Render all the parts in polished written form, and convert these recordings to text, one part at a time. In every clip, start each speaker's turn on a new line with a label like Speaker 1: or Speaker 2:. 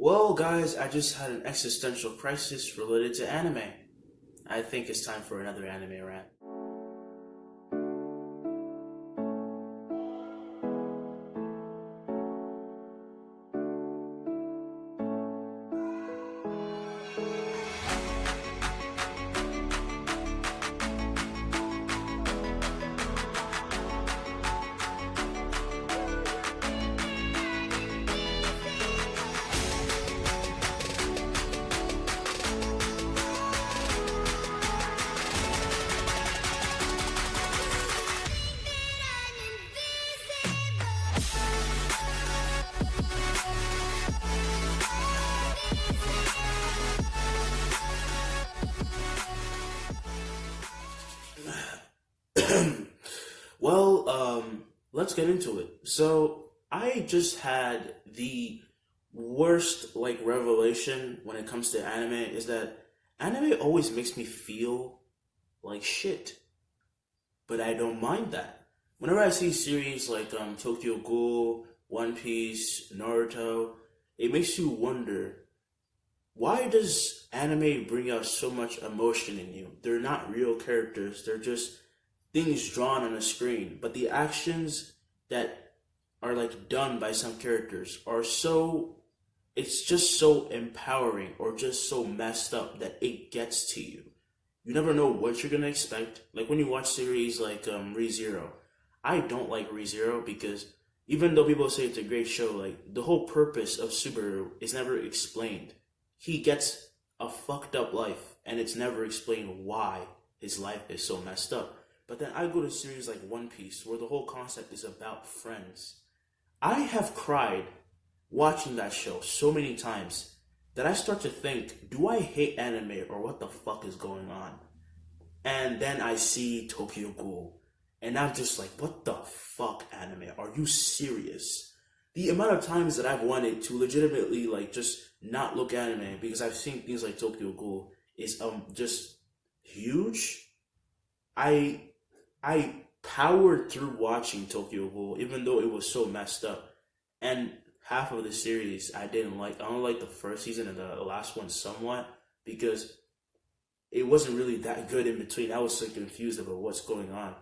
Speaker 1: Well, guys, I just had an existential crisis related to anime. I think it's time for another anime rant. Well, let's get into it. So, I just had the worst revelation when it comes to anime is that anime always makes me feel like shit, but I don't mind that. Whenever I see series like Tokyo Ghoul, One Piece, Naruto, it makes you wonder, why does anime bring out so much emotion in you? They're not real characters, they're just things drawn on a screen, but the actions that are done by some characters are so, it's just so empowering or just so messed up that it gets to you. You never know what you're gonna expect. Like when you watch series like ReZero, I don't like ReZero because even though people say it's a great show, the whole purpose of Subaru is never explained. He gets a fucked up life, and it's never explained why his life is so messed up. But then I go to series like One Piece, where the whole concept is about friends. I have cried watching that show so many times that I start to think, do I hate anime or what the fuck is going on? And then I see Tokyo Ghoul, and I'm just like, what the fuck, anime? Are you serious? The amount of times that I've wanted to legitimately just not look anime because I've seen things like Tokyo Ghoul is just huge. I I powered through watching Tokyo Ghoul, even though it was so messed up. And half of the series I didn't like. I only like the first season and the last one somewhat because it wasn't really that good in between. I was so confused about what's going on.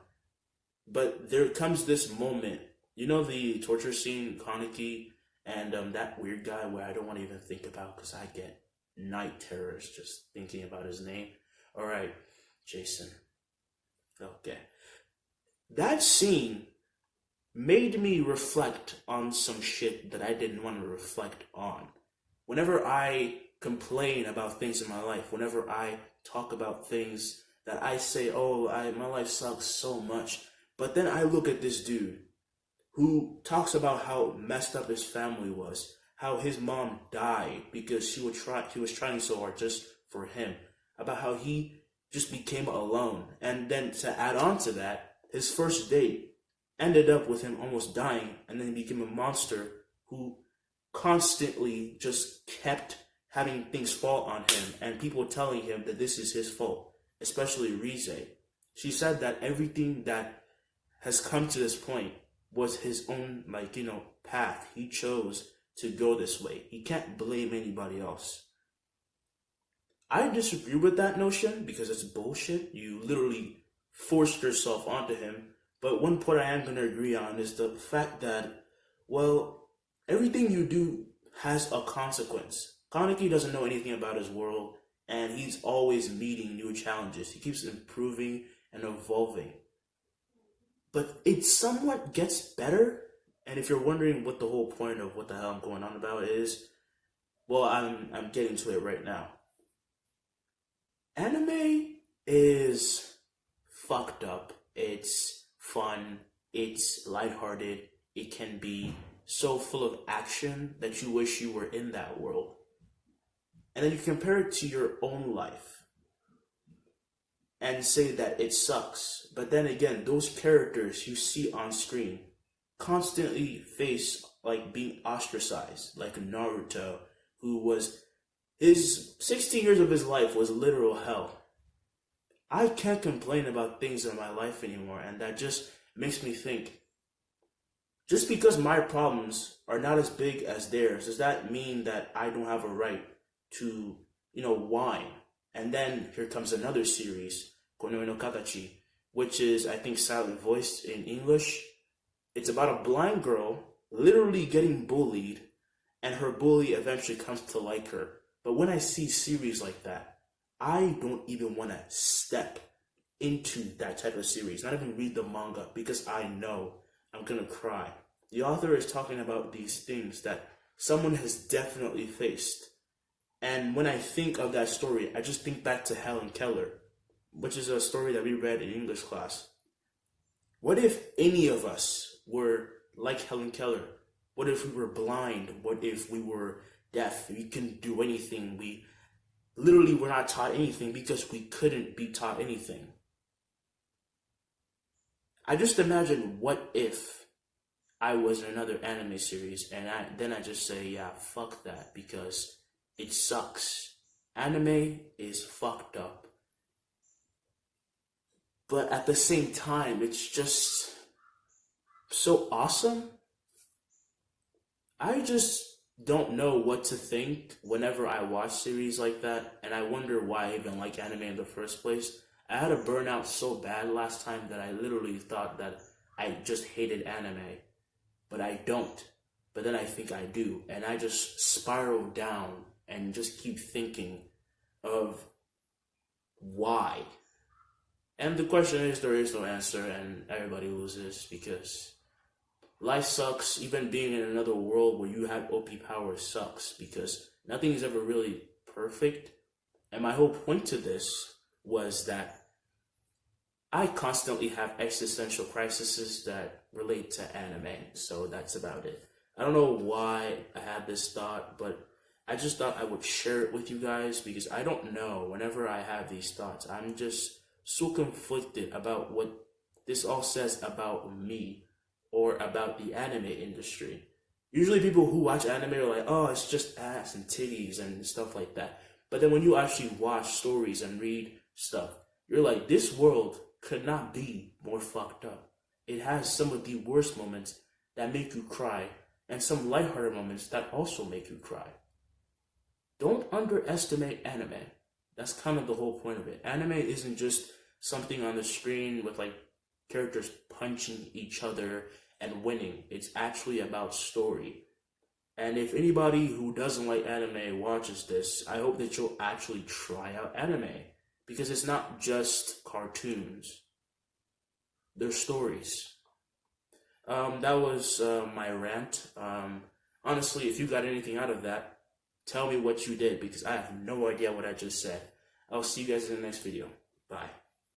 Speaker 1: But there comes this moment, you know, the torture scene, Kaneki, and that weird guy where I don't want to even think about because I get night terrors just thinking about his name. All right, Jason. Okay. That scene made me reflect on some shit that I didn't want to reflect on. Whenever I complain about things in my life, whenever I talk about things that I say, oh, my life sucks so much, but then I look at this dude who talks about how messed up his family was, how his mom died because he was trying so hard just for him, about how he just became alone. And then to add on to that, his first date ended up with him almost dying, and then he became a monster who constantly just kept having things fall on him and people telling him that this is his fault, especially Rize. She said that everything that has come to this point was his own, path. He chose to go this way. He can't blame anybody else. I disagree with that notion because it's bullshit. You literally forced yourself onto him. But one point I am going to agree on is the fact that, well, everything you do has a consequence. Kaneki doesn't know anything about his world, and he's always meeting new challenges. He keeps improving and evolving. But it somewhat gets better, and if you're wondering what the whole point of what the hell I'm going on about is, well, I'm getting to it right now. Anime is fucked up. It's fun. It's lighthearted. It can be so full of action that you wish you were in that world. And then you compare it to your own life and say that it sucks. But then again, those characters you see on screen constantly face being ostracized, like Naruto, who was his 16 years of his life was literal hell. I can't complain about things in my life anymore, and that just makes me think, Just because my problems are not as big as theirs, does that mean that I don't have a right to, whine? And then here comes another series, Konoe no Katachi, which is, I think, silent voiced in English. It's about a blind girl literally getting bullied, and her bully eventually comes to like her. But when I see series like that, I don't even want to step into that type of series, not even read the manga, because I know I'm gonna cry. The author is talking about these things that someone has definitely faced. And when I think of that story, I just think back to Helen Keller, which is a story that we read in English class. What if any of us were like Helen Keller? What if we were blind? What if we were deaf? We couldn't do anything. We literally were not taught anything because we couldn't be taught anything. I just imagine what if I was in another anime series and then I just say, yeah, fuck that, because it sucks. Anime is fucked up. But at the same time, it's just so awesome. I just don't know what to think whenever I watch series like that, and I wonder why I even like anime in the first place. I had a burnout so bad last time that I literally thought that I just hated anime, but I don't. But then I think I do, and I just spiral down and just keep thinking of why. And the question is, there is no answer, and everybody loses because life sucks. Even being in another world where you have OP power sucks because nothing is ever really perfect. And my whole point to this was that I constantly have existential crises that relate to anime, so that's about it. I don't know why I had this thought, but I just thought I would share it with you guys because I don't know. Whenever I have these thoughts, I'm just so conflicted about what this all says about me or about the anime industry. Usually people who watch anime are like, oh, it's just ass and titties and stuff like that. But then when you actually watch stories and read stuff, you're like, this world could not be more fucked up. It has some of the worst moments that make you cry and some lighthearted moments that also make you cry. Don't underestimate anime. That's kind of the whole point of it. Anime isn't just something on the screen with like characters punching each other and winning. It's actually about story. And if anybody who doesn't like anime watches this, I hope that you'll actually try out anime. Because it's not just cartoons. They're stories. That was my rant. Honestly, if you got anything out of that, tell me what you did, because I have no idea what I just said. I'll see you guys in the next video. Bye.